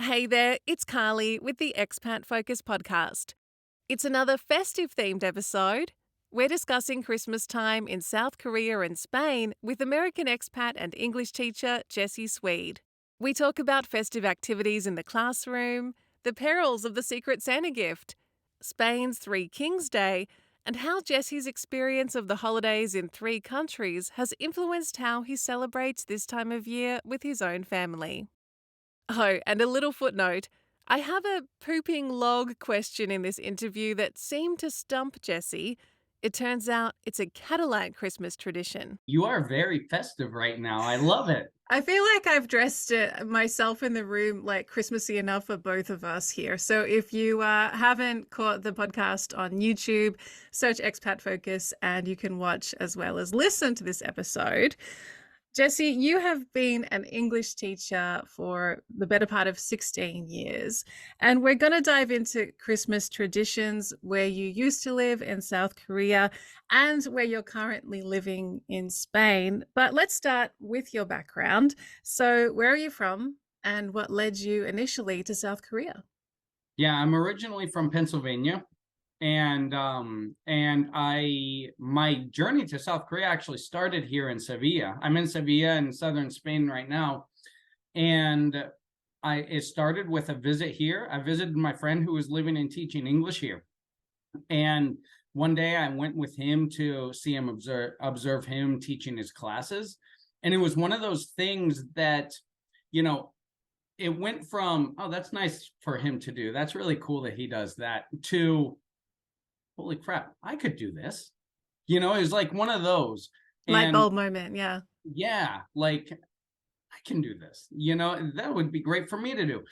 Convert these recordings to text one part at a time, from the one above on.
Hey there, it's Carly with the Expat Focus podcast. It's another festive themed episode. We're discussing Christmas time in South Korea and Spain with American expat and English teacher Jessie Sweed. We talk about festive activities in the classroom, the perils of the Secret Santa gift, Spain's Three Kings Day, and how Jessie's experience of the holidays in three countries has influenced how he celebrates this time of year with his own family. Oh, and a little footnote. I have a pooping log question in this interview that seemed to stump Jessie. It turns out it's a Catalan Christmas tradition. You are very festive right now. I love it. I feel like I've dressed it myself in the room like Christmassy enough for both of us here. So if you haven't caught the podcast on YouTube, search Expat Focus and you can watch as well as listen to this episode. Jessie, you have been an English teacher for the better part of 16 years, and we're going to dive into Christmas traditions where you used to live in South Korea and where you're currently living in Spain. But let's start with your background. So, where are you from, and what led you initially to South Korea? Yeah, I'm originally from Pennsylvania, and my journey to South Korea actually started here in Sevilla. I'm in Sevilla in southern Spain right now, and it started with a visit here. I visited my friend who was living and teaching English here, and one day I went with him to see him observe him teaching his classes, and it was one of those things that, you know, it went from, oh, that's nice for him to do, that's really cool that he does that, to holy crap, I could do this. It was like one of those. Light And bulb moment, yeah. yeah, like I can do this. That would be great for me to do.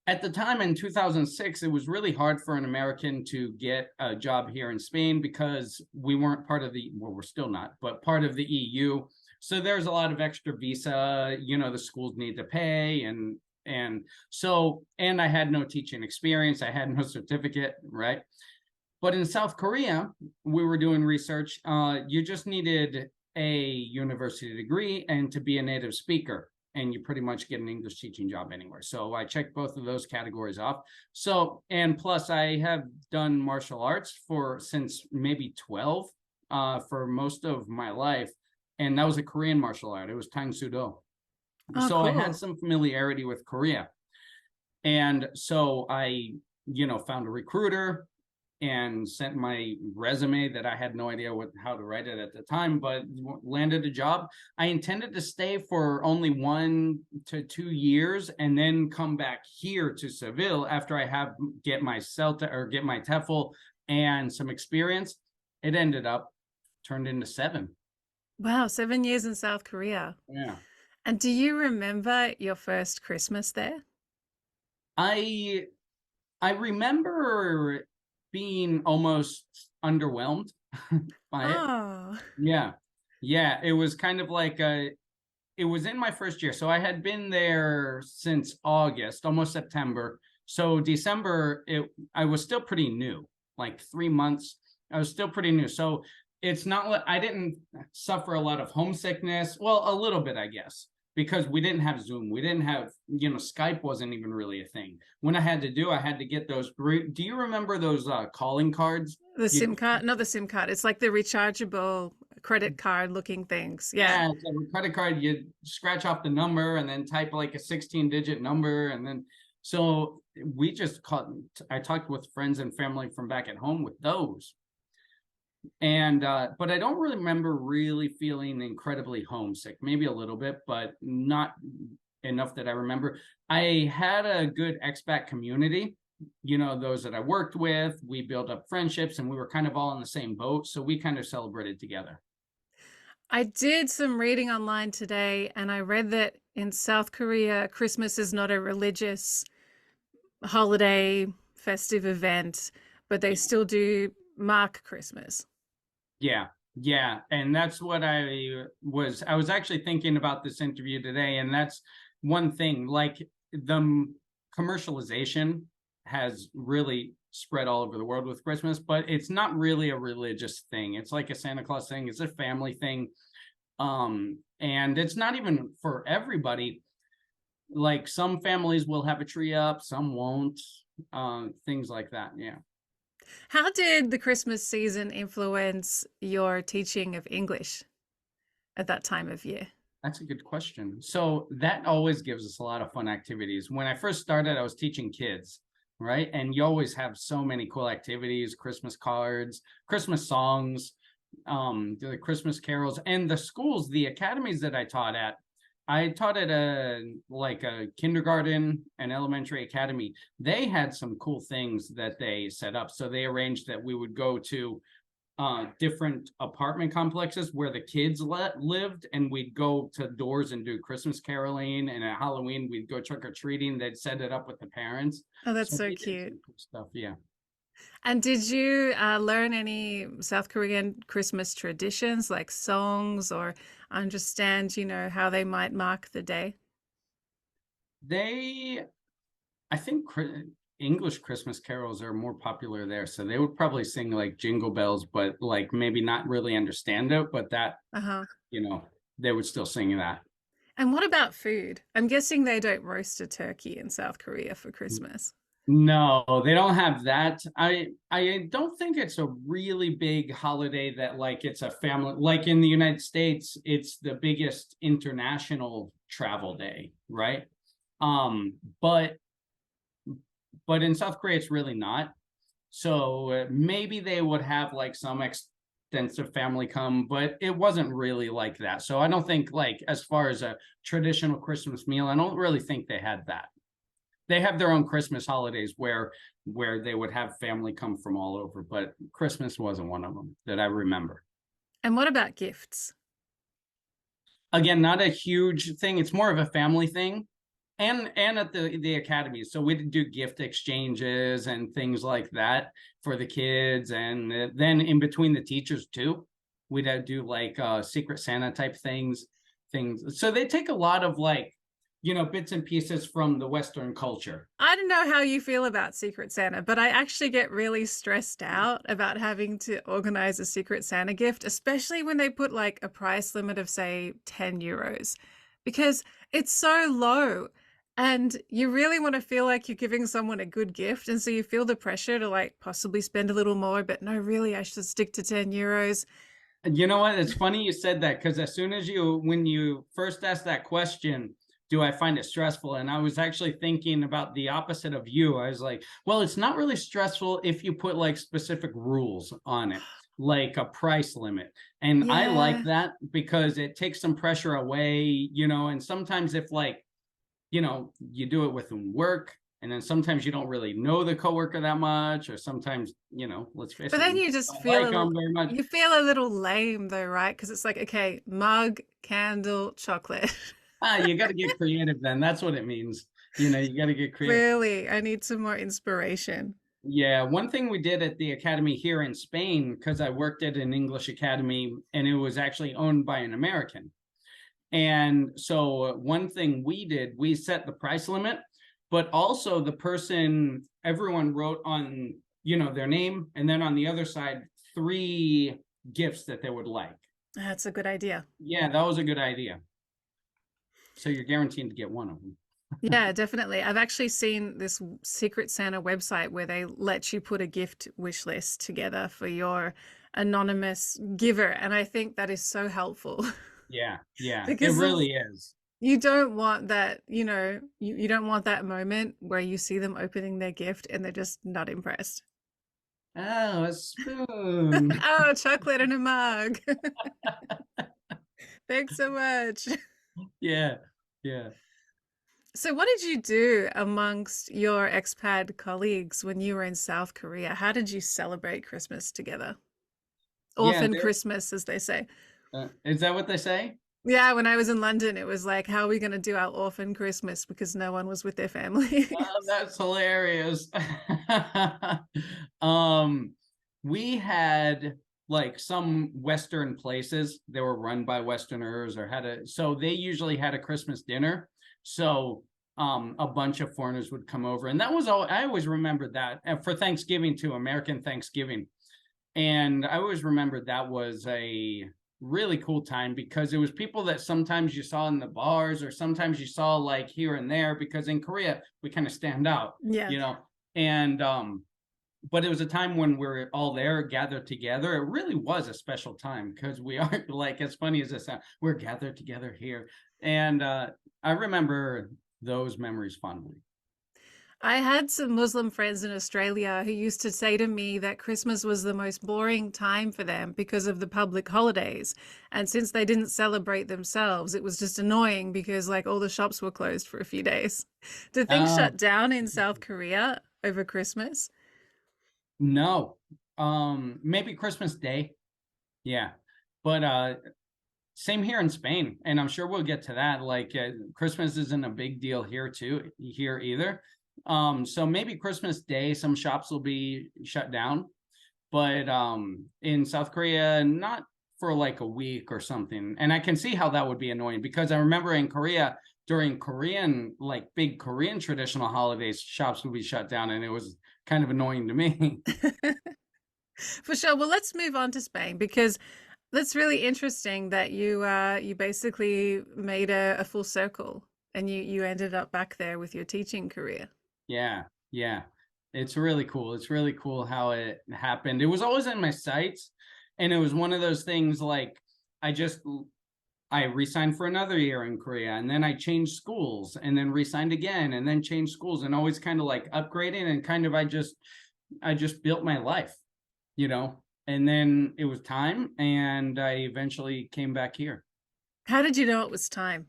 At the time in 2006, it was really hard for an American to get a job here in Spain because we weren't part of well, we're still not, but part of the EU. So there's a lot of extra visa, the schools need to pay. And I had no teaching experience. I had no certificate, right? But in South Korea, we were doing research. You just needed a university degree and to be a native speaker, and you pretty much get an English teaching job anywhere. So I checked both of those categories off. So, and plus I have done martial arts since maybe 12 for most of my life. And that was a Korean martial art. It was Tang Soo Do. Oh, So I had cool. some familiarity with Korea. And so I, found a recruiter and sent my resume that I had no idea how to write it at the time, but landed a job. I intended to stay for only 1 to 2 years and then come back here to Seville after I get my CELTA or get my TEFL and some experience. It ended up turned into 7. Wow, 7 years in South Korea. Yeah. And do you remember your first Christmas there? I I remember being almost underwhelmed by it. Oh, Yeah. Yeah, it was kind of like it was in my first year. So I had been there since August, almost September. So December, I was still pretty new, like 3 months. I was still pretty new. So it's not like I didn't suffer a lot of homesickness. Well, a little bit, I guess, because we didn't have Zoom. We didn't have, Skype wasn't even really a thing. When I had to get those. Do you remember those calling cards? the You SIM card, not the SIM card. It's like the rechargeable credit card looking things. Yeah. Yeah, it's a credit card. You scratch off the number and then type like a 16-digit number. And then, so I talked with friends and family from back at home with those. And, but I don't really remember really feeling incredibly homesick, maybe a little bit, but not enough that I remember. I had a good expat community, those that I worked with. We built up friendships and we were kind of all in the same boat. So we kind of celebrated together. I did some reading online today and I read that in South Korea, Christmas is not a religious holiday, festive event, but they still do mark Christmas. Yeah, yeah, and that's what I was actually thinking about this interview today, and that's one thing, like the commercialization has really spread all over the world with Christmas, but it's not really a religious thing. It's like a Santa Claus thing, it's a family thing. And it's not even for everybody. like some families will have a tree up, some won't, things like that. Yeah. How did the Christmas season influence your teaching of English at that time of year? That's a good question. So that always gives us a lot of fun activities. When I first started, I was teaching kids, right? And you always have so many cool activities, Christmas cards, Christmas songs, the Christmas carols, and the schools, the academies that I taught at a kindergarten and elementary academy. They had some cool things that they set up. So they arranged that we would go to different apartment complexes where the kids lived, and we'd go to doors and do Christmas caroling, and at Halloween we'd go trick-or-treating. They'd set it up with the parents. Oh, that's So so they did cute. some cool stuff. Yeah. And did you learn any South Korean Christmas traditions like songs or understand, how they might mark the day? I think English Christmas carols are more popular there, so they would probably sing like Jingle Bells, but like maybe not really understand it, but that, Uh-huh. they would still sing that. And what about food? I'm guessing they don't roast a turkey in South Korea for Christmas. No, they don't have that. I don't think it's a really big holiday that like it's a family, like in the United States, it's the biggest international travel day, right? Um, but but in South Korea, it's really not. So maybe they would have like some extensive family come, but it wasn't really like that. So I don't think like as far as a traditional Christmas meal, I don't really think they had that. They have their own Christmas holidays where they would have family come from all over, but Christmas wasn't one of them that I remember. And what about gifts? Again, not a huge thing. It's more of a family thing. And at the academy, so we'd do gift exchanges and things like that for the kids, and then in between the teachers too, we'd do like Secret Santa type things. So they take a lot of like bits and pieces from the Western culture. I don't know how you feel about Secret Santa, but I actually get really stressed out about having to organize a Secret Santa gift, especially when they put like a price limit of, say, 10 euros, because it's so low. And you really want to feel like you're giving someone a good gift. And so you feel the pressure to like possibly spend a little more, but no, really, I should stick to 10 euros. You know what? It's funny you said that, because as soon as when you first asked that question, do I find it stressful? And I was actually thinking about the opposite of you. I was like, well, it's not really stressful if you put like specific rules on it, like a price limit. And I like Yeah. that because it takes some pressure away, and sometimes if like, you do it with work, and then sometimes you don't really know the coworker that much, or sometimes, let's face But it, then you you just don't feel like them very much. you feel a little lame though, right? Because it's like, okay, mug, candle, chocolate. You got to get creative then. That's what it means. You got to get creative. Really, I need some more inspiration. Yeah, one thing we did at the academy here in Spain, because I worked at an English academy and it was actually owned by an American. And so one thing we did, we set the price limit, but also everyone wrote on, their name, and then on the other side, 3 gifts that they would like. That's a good idea. Yeah, that was a good idea. So you're guaranteed to get one of them. Yeah, definitely. I've actually seen this Secret Santa website where they let you put a gift wish list together for your anonymous giver. And I think that is so helpful. Yeah, it Because really is. you don't want that, you don't want that moment where you see them opening their gift and they're just not impressed. Oh, a spoon. Oh, chocolate in a mug. Thanks so much. Yeah, yeah. So, what did you do amongst your expat colleagues when you were in South Korea? How did you celebrate Christmas together? Yeah, Orphan Christmas, as they say. is that what they say? Yeah, when I was in London, it was like, how are we going to do our orphan Christmas because no one was with their family? Oh, that's hilarious. We had like some Western places, they were run by Westerners or so they usually had a Christmas dinner. So a bunch of foreigners would come over, and that was all. I always remembered that for Thanksgiving too, American Thanksgiving. And I always remembered that was really cool time because it was people that sometimes you saw in the bars or sometimes you saw like here and there, because in Korea we kind of stand out, Yeah. you know. And but it was a time when we're all there gathered together. It really was a special time because we aren't, like, as funny as this sounds, we're gathered together here. And I remember those memories fondly. I had some Muslim friends in Australia who used to say to me that Christmas was the most boring time for them because of the public holidays. And since they didn't celebrate themselves, it was just annoying because like all the shops were closed for a few days. Do things uh shut down in South Korea over Christmas? no, maybe Christmas Day, yeah. But same here in Spain, and I'm sure we'll get to that. Like Christmas isn't a big deal here either. So maybe Christmas Day, some shops will be shut down, but in South Korea, not for like a week or something. And I can see how that would be annoying because I remember in Korea during Korean, like big Korean traditional holidays, shops would be shut down, and it was kind of annoying to me. For sure. Well, let's move on to Spain because that's really interesting that you basically made a full circle and you ended up back there with your teaching career. Yeah, yeah. It's really cool. It's really cool how it happened. It was always in my sights, and it was one of those things like I just I re-signed for another year in Korea, and then I changed schools, and then re-signed again, and then changed schools, and always kind of like upgrading, and kind of I just built my life, you know. And then it was time, and I eventually came back here. How did you know it was time?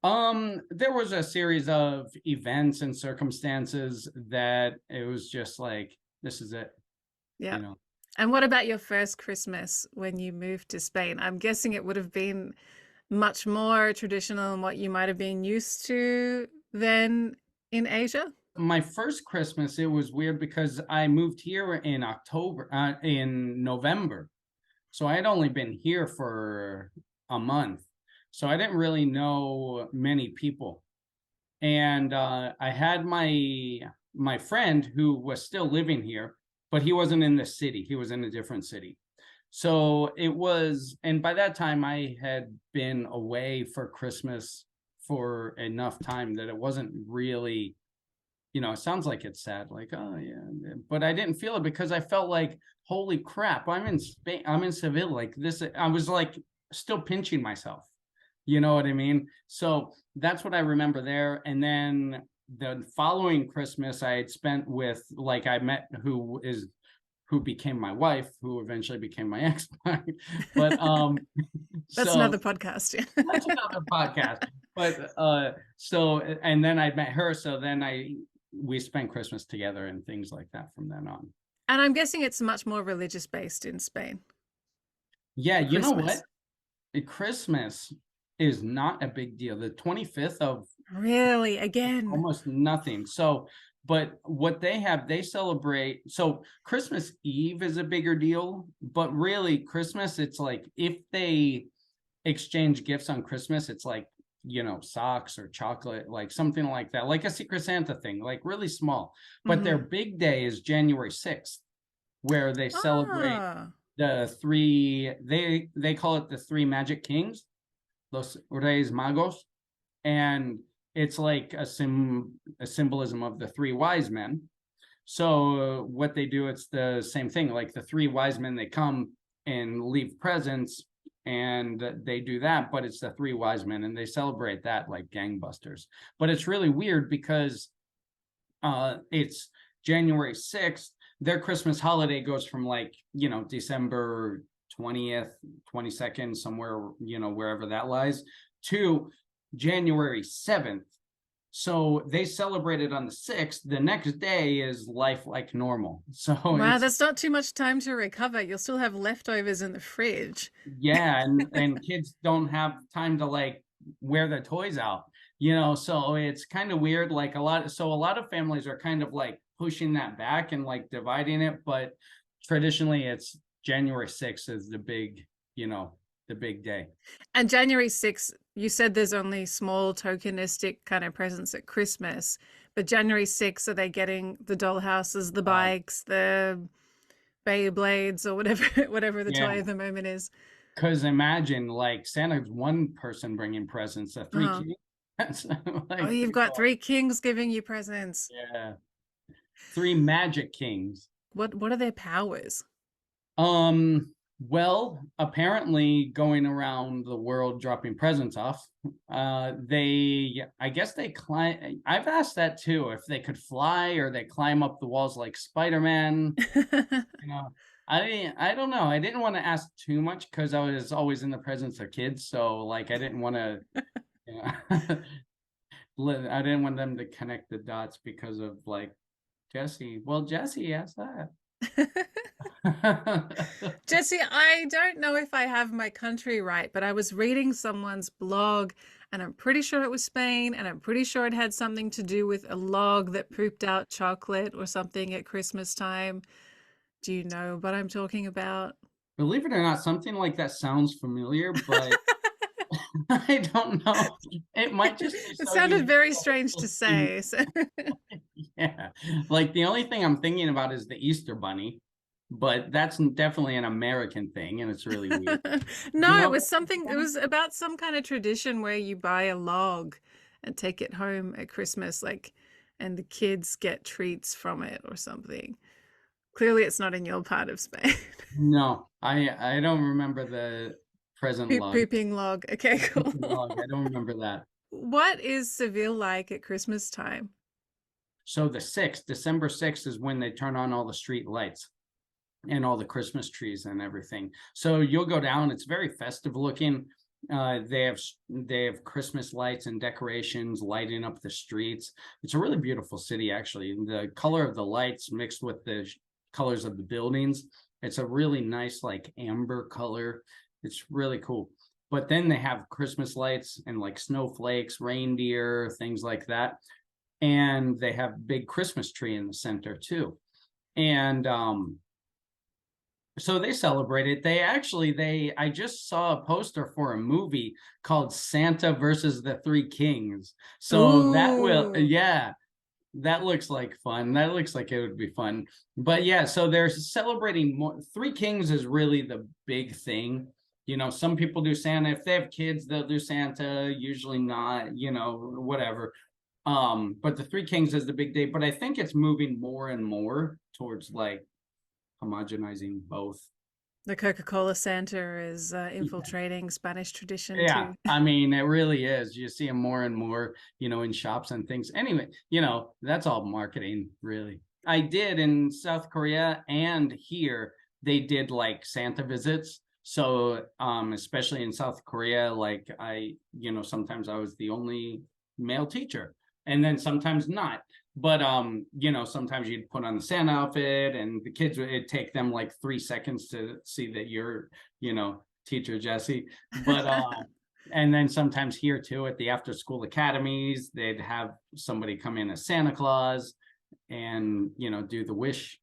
There was a series of events and circumstances that it was just like, this is it, Yeah. you know. And what about your first Christmas when you moved to Spain? I'm guessing it would have been much more traditional than what you might have been used to than in Asia. My first Christmas, it was weird because I moved here in November. So I had only been here for a month. So I didn't really know many people. And I had my friend who was still living here, but he wasn't in the city. He was in a different city. So it was, and by that time I had been away for Christmas for enough time that it wasn't really, it sounds like it's sad, like, oh yeah, but I didn't feel it because I felt like, holy crap, I'm in Spain, I'm in Seville, like this. I was like still pinching myself, you know what I mean? So that's what I remember there. And then the following Christmas I had spent with, like, I met who became my wife, who eventually became my ex-wife. But That's so another podcast. Yeah. that's another podcast. But so, and then I met her, so then we spent Christmas together and things like that from then on. And I'm guessing it's much more religious based in Spain Yeah, for you know what? Christmas. Christmas is not a big deal. The 25th of Really? Again? almost nothing. So, but what they celebrate. So Christmas Eve is a bigger deal, but really Christmas, it's like if they exchange gifts on Christmas, it's like, socks or chocolate, like something like that, like a Secret Santa thing, like really small. But their Hmm. big day is January 6th, where they celebrate Ah. the three, they call it the three magic kings, Los Reyes Magos. And it's like a symbolism of the three wise men. So what they do, it's the same thing, like the three wise men, they come and leave presents, and they do that, but it's the three wise men, and they celebrate that like gangbusters. But it's really weird because it's January 6th. Their Christmas holiday goes from like, December 20th, 22nd, somewhere, wherever that lies, to January 7th. So they celebrated on the 6th. The next day is life like normal. So Wow, it's, that's not too much time to recover. You'll still have leftovers in the fridge. yeah, and kids don't have time to like wear their toys out, so it's kind of weird. Like a lot of families are kind of like pushing that back and like dividing it, but traditionally it's January 6th is the big day. And January 6th, you said there's only small tokenistic kind of presents at Christmas, but January 6th, are they getting the dollhouses, the bikes, the Beyblades, or whatever whatever the Yeah. toy of the moment is? Because imagine like Santa's one person bringing presents, the three Uh-huh. kings. That's Oh, like you've pretty got cool. three kings giving you presents. Yeah, three magic kings. What are their powers? Well, apparently going around the world dropping presents off. I guess they climb. I've asked that too, if they could fly or they climb up the walls like Spider-Man. You know, I don't know. I didn't want to ask too much because I was always in the presence of kids. So like I didn't want to, you know, I didn't want them to connect the dots because of like Jesse. Well, Jesse asked that. Jesse, I don't know if I have my country right, but I was reading someone's blog and I'm pretty sure it was Spain and I'm pretty sure it had something to do with a log that pooped out chocolate or something at Christmas time. Do you know what I'm talking about? Believe it or not, something like that sounds familiar, but I don't know. It might just be It so sounded unique. very strange to In- say. So. Yeah, like the only thing I'm thinking about is the Easter Bunny, but that's definitely an American thing, and it's really weird. You No, it know, was something, it was about some kind of tradition where you buy a log and take it home at Christmas, like, and the kids get treats from it or something. Clearly, it's not in your part of Spain. no, I don't remember the present log. Pooping log. Okay, cool. Log. I don't remember that. What is Seville like at Christmas time? So the 6th, December 6th is when they turn on all the street lights and all the Christmas trees and everything. So you'll go down, it's very festive looking. They have Christmas lights and decorations lighting up the streets. It's a really beautiful city, actually. The color of the lights mixed with the colors of the buildings. It's a really nice, like amber color. It's really cool. But then they have Christmas lights and like snowflakes, reindeer, things like that. And they have big Christmas tree in the center too. And so they celebrate it. I just saw a poster for a movie called Santa versus the Three Kings. So Ooh. yeah, that looks like fun. That looks like it would be fun. But yeah, so they're celebrating more. Three Kings is really the big thing. You know, some people do Santa. If they have kids, they'll do Santa, usually not, whatever. But the Three Kings is the big day. But I think it's moving more and more towards like homogenizing both. The Coca-Cola Santa is infiltrating Spanish tradition Yeah, too. I mean, it really is. You see them more and more, in shops and things. Anyway, that's all marketing, really. I did in South Korea and here, they did like Santa visits. So, especially in South Korea, like sometimes I was the only male teacher, and then sometimes not. But sometimes you'd put on the Santa outfit, and the kids it'd take them like 3 seconds to see that you're, teacher Jesse. But and then sometimes here too at the after school academies, they'd have somebody come in as Santa Claus and do the wish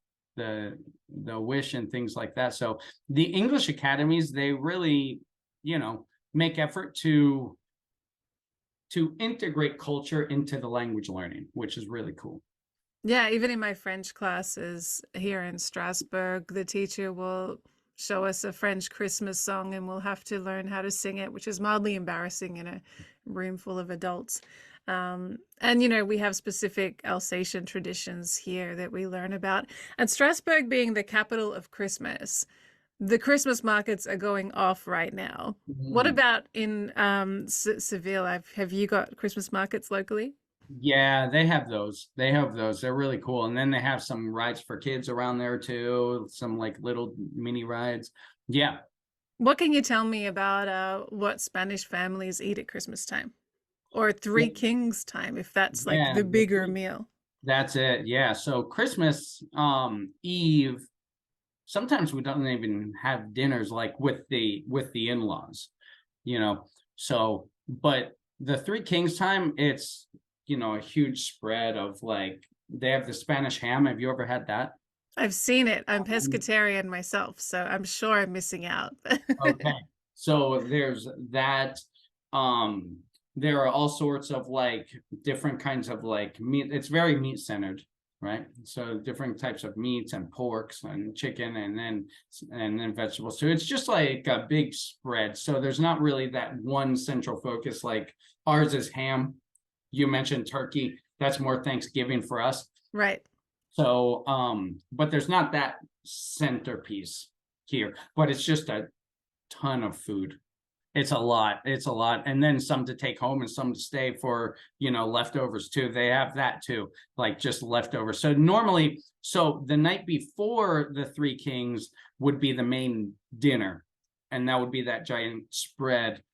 and things like that. So the English academies, they really, make effort to integrate culture into the language learning, which is really cool. Yeah, even in my French classes here in Strasbourg, the teacher will show us a French Christmas song and we'll have to learn how to sing it, which is mildly embarrassing in a room full of adults. And, we have specific Alsatian traditions here that we learn about. And Strasbourg being the capital of Christmas, the Christmas markets are going off right now. What about in Seville? Have you got Christmas markets locally? Yeah, they have those. They're really cool. And then they have some rides for kids around there too, some like little mini rides. Yeah. What can you tell me about what Spanish families eat at Christmas time? Or Yeah. Three Kings time, if that's like Yeah, the bigger meal. that's it. Yeah. So Christmas Eve, sometimes we don't even have dinners like with the in-laws, you know. So, but the Three Kings time, it's a huge spread of like they have the Spanish ham. Have you ever had that? I've seen it. I'm pescatarian myself, so I'm sure I'm missing out. Okay. So there's that. There are all sorts of like different kinds of like meat. It's very meat centered. right? So different types of meats and porks and chicken and then vegetables. So it's just like a big spread. So there's not really that one central focus. Like ours is ham. You mentioned turkey. That's more Thanksgiving for us. Right. So, but there's not that centerpiece here, but it's just a ton of food. It's a lot. It's a lot. And then some to take home and some to stay for, leftovers too. They have that too, like just leftovers. So normally, so the night before the Three Kings would be the main dinner, and that would be that giant spread.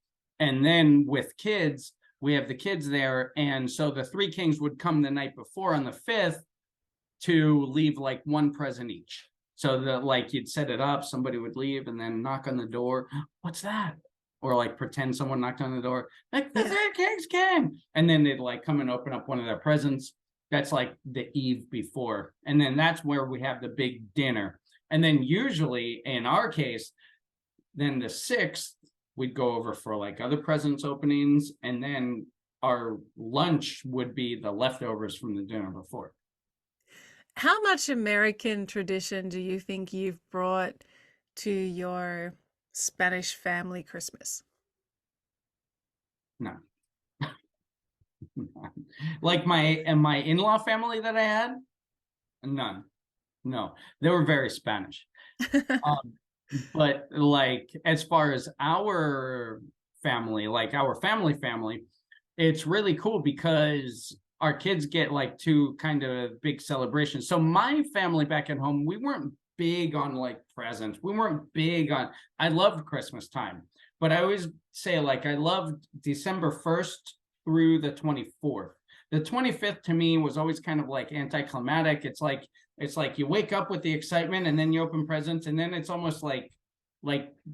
And then with kids, we have the kids there. And so the Three Kings would come the night before on the 5th to leave like one present each. So that like you'd set it up, somebody would leave and then knock on the door. What's that? Or like pretend someone knocked on the door, like the Three Kings came, and then they'd like come and open up one of their presents. That's like the eve before, and then that's where we have the big dinner. And then usually in our case, then the 6th we'd go over for like other presents openings, and then our lunch would be the leftovers from the dinner before. How much American tradition do you think you've brought to your Spanish family Christmas? No. Like my in-law family that I had, none. No, they were very Spanish. But like as far as our family, like our family, it's really cool because our kids get like two kind of big celebrations. So my family back at home, we weren't big on like presents. We weren't big on, I loved Christmas time, but I always say like I loved December 1st through the 24th. The 25th to me was always kind of like anticlimactic. It's like you wake up with the excitement and then you open presents and then it's almost like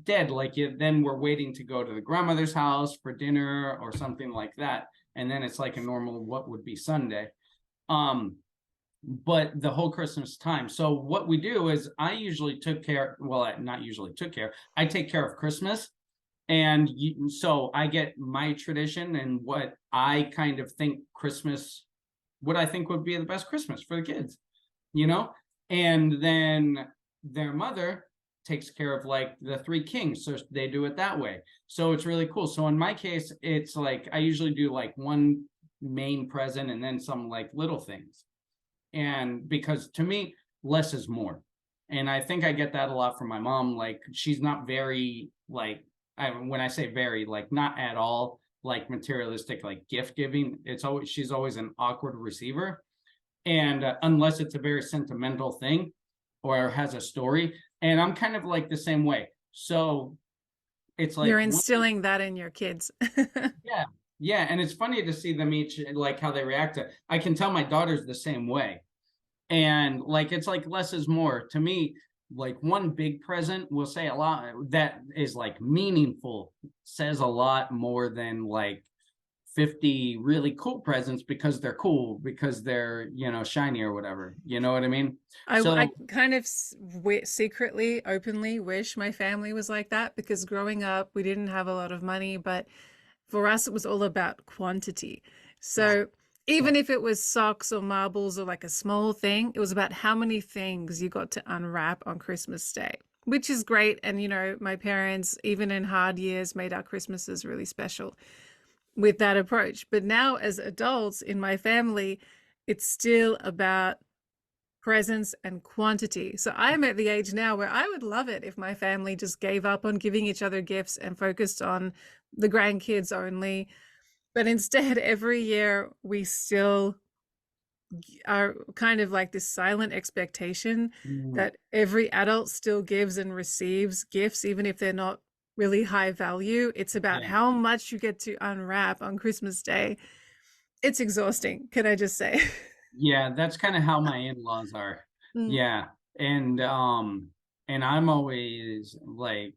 dead. Like then we're waiting to go to the grandmother's house for dinner or something like that. And then it's like a normal what would be Sunday. But the whole Christmas time. So what we do is I usually took care, well, not usually took care, I take care of Christmas. And so I get my tradition and what I kind of think Christmas, what I think would be the best Christmas for the kids, and then their mother takes care of like the Three Kings. So they do it that way. So it's really cool. So in my case, it's like, I usually do like one main present and then some like little things. And because to me, less is more. And I think I get that a lot from my mom. Like she's not very like, when I say very, like not at all like materialistic, like gift giving. She's always an awkward receiver. And unless it's a very sentimental thing or has a story. And I'm kind of like the same way. So it's like You're instilling that in your kids. yeah. Yeah. And it's funny to see them each like how they react to it. I can tell my daughter's the same way. And like it's like less is more. To me, like one big present will say a lot that is like meaningful, says a lot more than like 50 really cool presents because they're cool, because they're, shiny or whatever. You know what I mean? I kind of secretly, openly wish my family was like that because growing up, we didn't have a lot of money, but for us, it was all about quantity. So even if it was socks or marbles or like a small thing, it was about how many things you got to unwrap on Christmas Day, which is great. And, my parents, even in hard years, made our Christmases really special with that approach. But now as adults in my family, it's still about presence and quantity. So I'm at the age now where I would love it if my family just gave up on giving each other gifts and focused on the grandkids only. But instead, every year we still are kind of like this silent expectation that every adult still gives and receives gifts, even if they're not really high value. It's about how much you get to unwrap on Christmas Day. It's exhausting, can I just say? Yeah, that's kind of how my in-laws are. Yeah. And I'm always like,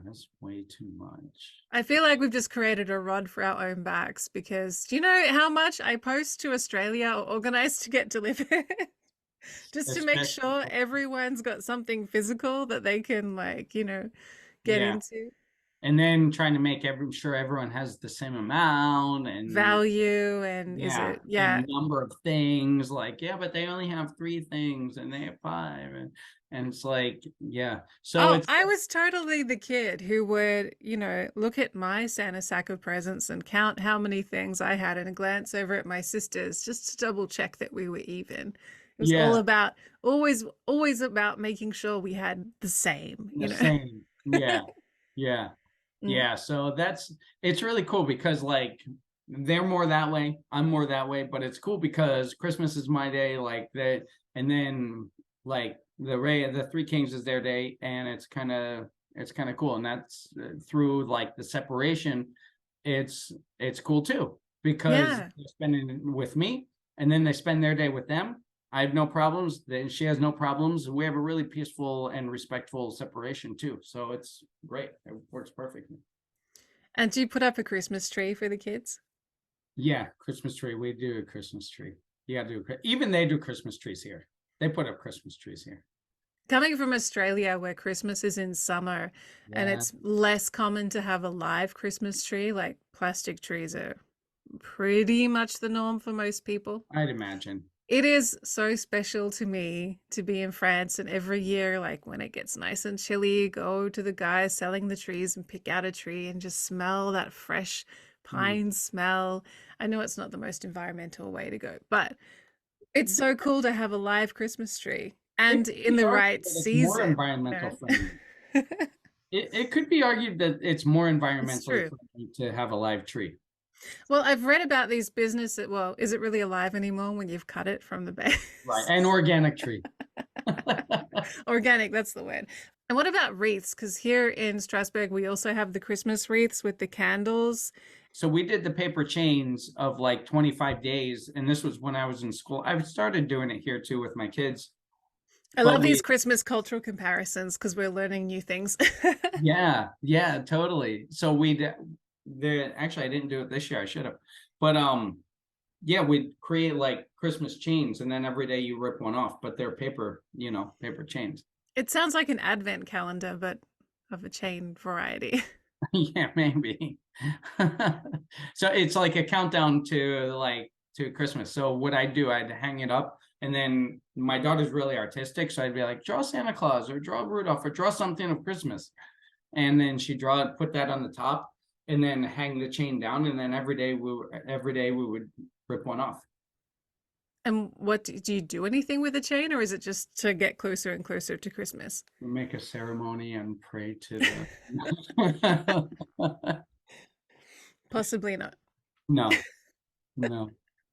that's way too much. I feel like we've just created a rod for our own backs because do you know how much I post to Australia or organize to get delivered? Just to make sure everyone's got something physical that they can get into. and then trying to make sure everyone has the same amount and Value and is yeah, it, yeah. and number of things, like, yeah, but they only have 3 things and they have 5, and it's like, yeah. So Oh, it's I was totally the kid who would, look at my Santa sack of presents and count how many things I had and glance over at my sisters just to double check that we were even. It was all yeah, about always about making sure we had the same, the same. Yeah, yeah. Mm. Yeah, so it's really cool because like they're more that way, I'm more that way, but it's cool because Christmas is my day, like that, and then like the Three Kings is their day, and it's kind of cool, and that's through like the separation, it's cool too because Yeah. they're spending it with me, and then they spend their day with them. I have no problems. Then she has no problems. We have a really peaceful and respectful separation too. So it's great. It works perfectly. And do you put up a Christmas tree for the kids? Yeah, Christmas tree. We do a Christmas tree. You got to do even they do Christmas trees here. They put up Christmas trees here. Coming from Australia, where Christmas is in summer and Yeah, it's less common to have a live Christmas tree, like plastic trees are pretty much the norm for most people. I'd imagine. It is so special to me to be in France, and every year, like when it gets nice and chilly, go to the guys selling the trees and pick out a tree and just smell that fresh Mm. pine smell. I know it's not the most environmental way to go, but it's so cool to have a live Christmas tree It and could in be the argued right that it's more season, environmental friendly. It could be argued that it's more It's environmentally true. friendly to have a live tree. Well, I've read about these businesses. Well, is it really alive anymore when you've cut it from the Right. base? An organic tree. Organic, that's the word. And what about wreaths? Because here in Strasbourg, we also have the Christmas wreaths with the candles. So we did the paper chains of like 25 days, and this was when I was in school. I started doing it here too with my kids. I But love these we Christmas cultural comparisons because we're learning new things. Yeah, yeah, totally. So the actually I didn't do it this year. I should have. But yeah, we'd create like Christmas chains, and then every day you rip one off, but they're paper, paper chains. It sounds like an advent calendar, but of a chain variety. Yeah, maybe. So it's like a countdown to Christmas. So what I do, I'd hang it up, and then my daughter's really artistic, so I'd be like, draw Santa Claus or draw Rudolph or draw something of Christmas. And then she put that on the top, and then hang the chain down, and then every day we would rip one off. And what do you do anything with the chain, or is it just to get closer and closer to Christmas? We make a ceremony and pray to the Possibly not. no, no.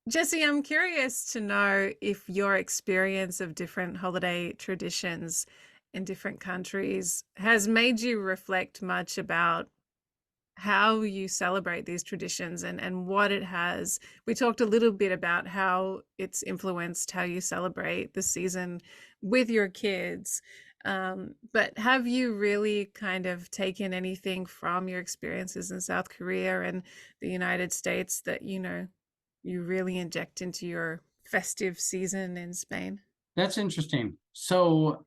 Jesse, I'm curious to know if your experience of different holiday traditions in different countries has made you reflect much about how you celebrate these traditions and what it has. We talked a little bit about how it's influenced how you celebrate the season with your kids. But have you really kind of taken anything from your experiences in South Korea and the United States that, you really inject into your festive season in Spain? That's interesting. So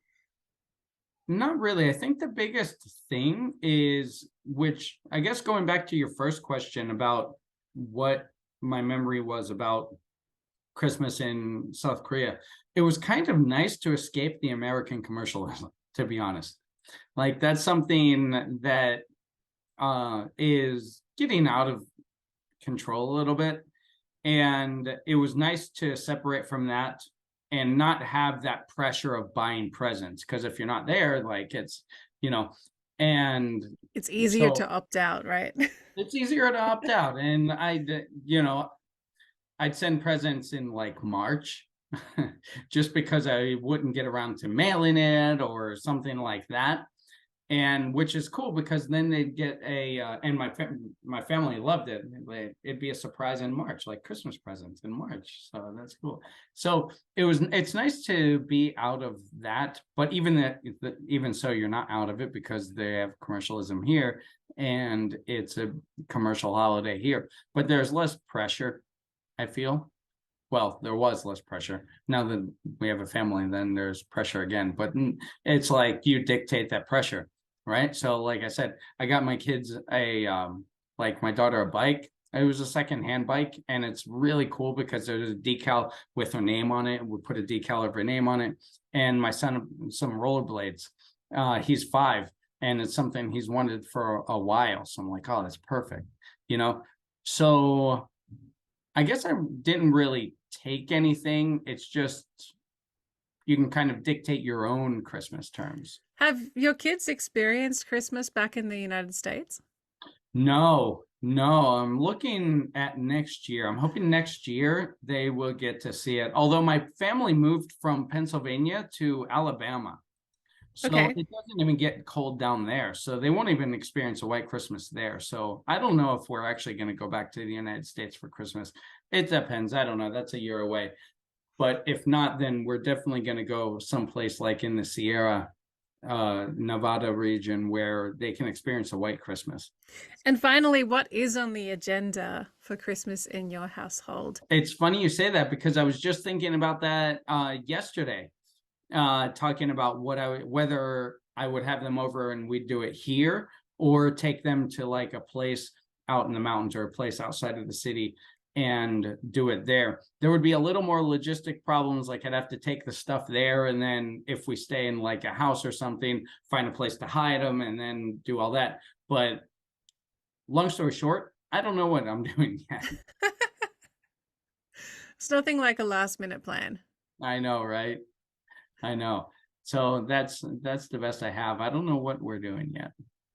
not really. I think the biggest thing is, which I guess going back to your first question about what my memory was about Christmas in South Korea, it was kind of nice to escape the American commercialism, to be honest. Like that's something that is getting out of control a little bit. And it was nice to separate from that and not have that pressure of buying presents. Because if you're not there, like you know, and It's easier so to opt out, right? it's easier to opt out. And I'd send presents in like March just because I wouldn't get around to mailing it or something like that. And which is cool because then they'd get and my family loved it. It'd be a surprise in March, like Christmas presents in March. So that's cool. So it's nice to be out of that, but even so, you're not out of it because they have commercialism here, and it's a commercial holiday here. But there's less pressure, I feel. Well, there was less pressure. Now that we have a family, then there's pressure again. But it's like you dictate that pressure, right? So like I said, I got my kids like my daughter a bike. It was a secondhand bike, and it's really cool because there's a decal with her name on it. We put a decal of her name on it. And my son some rollerblades. He's 5, and it's something he's wanted for a while. So I'm like, oh, that's perfect, you know. So I guess I didn't really take anything. It's just you can kind of dictate your own Christmas terms. Have your kids experienced Christmas back in the United States? No, no, I'm looking at next year. I'm hoping next year they will get to see it. Although my family moved from Pennsylvania to Alabama. So Okay. it doesn't even get cold down there. So they won't even experience a white Christmas there. So I don't know if we're actually going to go back to the United States for Christmas. It depends. I don't know. That's a year away. But if not, then we're definitely going to go someplace like in the Sierra Nevada region where they can experience a white Christmas. And finally, what is on the agenda for Christmas in your household? It's funny you say that because I was just thinking about that yesterday, talking about whether I would have them over and we'd do it here or take them to like a place out in the mountains or a place outside of the city and do it there. There would be a little more logistic problems, like I'd have to take the stuff there, and then if we stay in like a house or something, find a place to hide them and then do all that. But long story short, I don't know what I'm doing yet. It's nothing like a last minute plan. I know, right? I know. So that's the best I have. I don't know what we're doing yet.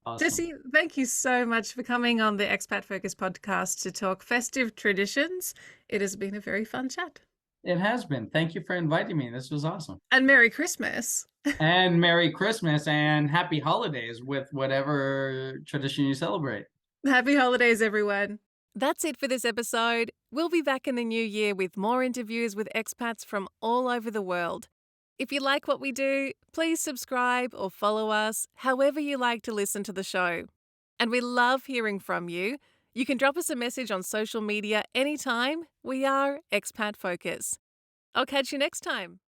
Awesome. Jesse, thank you so much for coming on the Expat Focus podcast to talk festive traditions. It has been a very fun chat. It has been. Thank you for inviting me. This was awesome. And Merry Christmas. And Merry Christmas and Happy Holidays with whatever tradition you celebrate. Happy holidays, everyone. That's it for this episode. We'll be back in the new year with more interviews with expats from all over the world. If you like what we do, please subscribe or follow us however you like to listen to the show. And we love hearing from you. You can drop us a message on social media anytime. We are Expat Focus. I'll catch you next time.